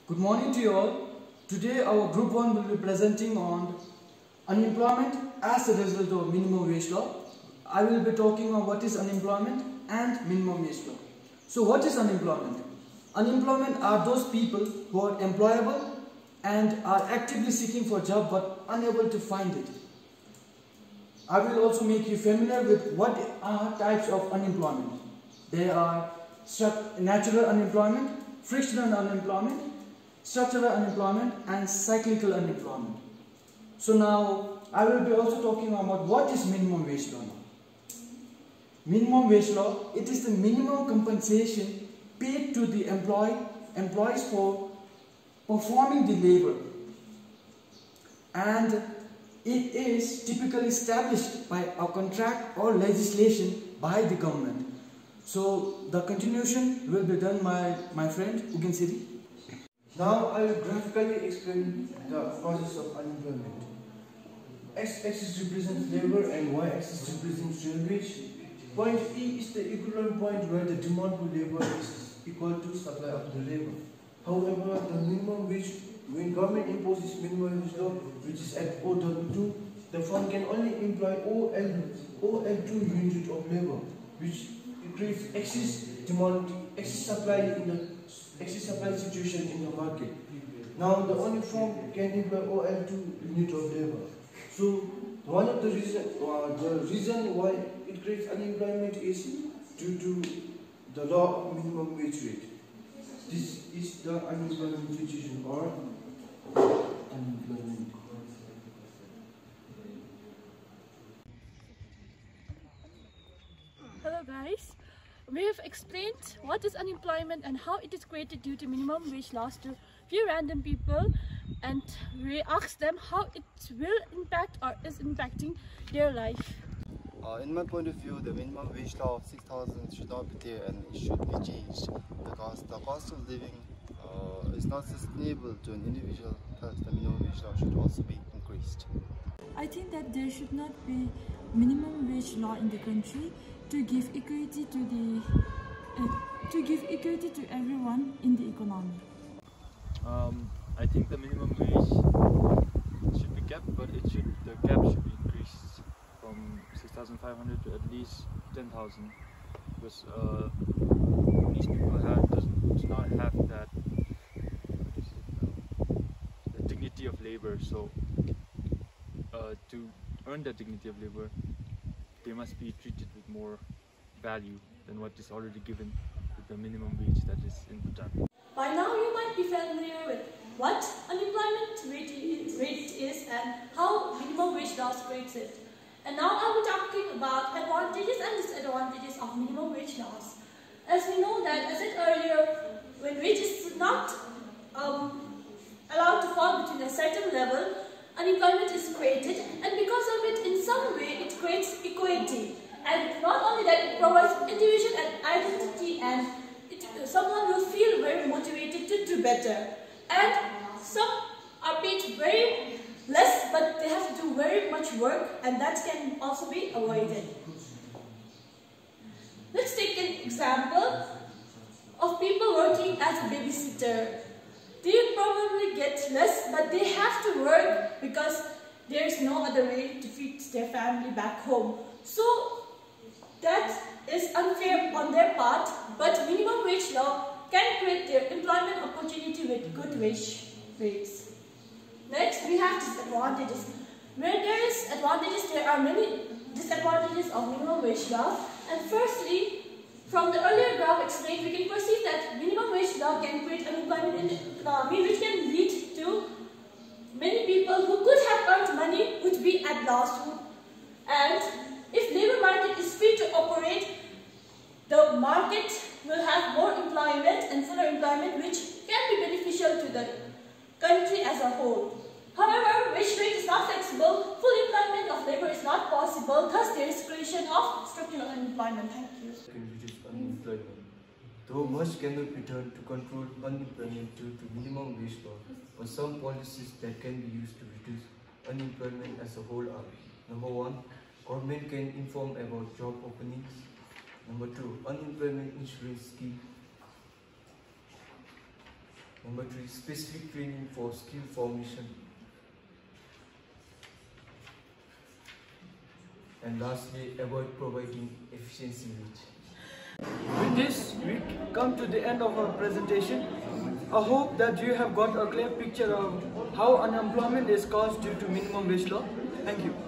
Good morning to you all. Today our group 1 will be presenting on unemployment as a result of minimum wage law. I will be talking on what is unemployment and minimum wage law. So what is unemployment? Unemployment are those people who are employable and are actively seeking for a job but unable to find it. I will also make you familiar with what are types of unemployment. There are natural unemployment, frictional unemployment, structural unemployment and cyclical unemployment. So now I will be also talking about what is minimum wage law now. Minimum wage law, it is the minimum compensation paid to the employees for performing the labor, and it is typically established by a contract or legislation by the government. So the continuation will be done by my friend Ugin Siri. Now I will graphically explain the process of unemployment. X-axis represents labor and Y-axis represents real wage. Point E is the equivalent point where the demand for labor is equal to supply of the labor. However, the minimum wage, when government imposes minimum wage law, which is at OW2, the firm can only employ OL2 unit of labor, which creates excess supply situation in the market. Now the only firm can employ OL2 unit of labor. So one of the reason why it creates unemployment is due to the law of minimum wage rate. This is the unemployment situation or unemployment. Hello guys, we have explained what is unemployment and how it is created due to minimum wage laws to few random people, and we asked them how it will impact or is impacting their life. In my point of view, the minimum wage law of 6,000 should not be there and it should be changed because the cost of living is not sustainable to an individual, thus the minimum wage law should also be increased. I think that there should not be minimum wage law in the country to give equity to everyone in the economy. I think the minimum wage should be kept, but the gap should be increased from 6,500 to at least 10,000, because these people do not have that the dignity of labor. So to earn that dignity of labor, they must be treated with more value than what is already given with the minimum wage that is in Bhutan. By now you might be familiar with what unemployment rate is and how minimum wage laws creates it. And now I will be talking about advantages and disadvantages of minimum wage laws. As we know that, as I said earlier, when wage is not allowed to fall between a certain level, unemployment is created, and because of it, in some way, it creates equity. And not only that, it provides individual identity, and someone will feel very motivated to do better. And some are paid very less, but they have to do very much work, and that can also be avoided. Let's take an example of people working as a babysitter. They probably get less, but they have to work because there is no other way to feed their family back home. So that is unfair on their part, but minimum wage law can create their employment opportunity with good wage rates. Next, we have disadvantages. Where there is advantages, there are many disadvantages of minimum wage law. And firstly, from the earlier graph explained, we can perceive that minimum wage law can create unemployment in the economy, which can lead to many people who could have earned money would be at loss. And if labor market is free to operate, the market will have more employment and fuller employment, which can be beneficial to the country as a whole. However, wage rate is not flexible, full employment of labor is not possible, thus there is creation of structural unemployment. Thank you. Unemployment. Though much cannot be done to control unemployment due to minimum wage law, but some policies that can be used to reduce unemployment as a whole are: number 1, government can inform about job openings. Number 2, unemployment insurance scheme. Number 3, specific training for skill formation. And lastly, avoid providing efficiency wage. With this, we come to the end of our presentation. I hope that you have got a clear picture of how unemployment is caused due to minimum wage law. Thank you.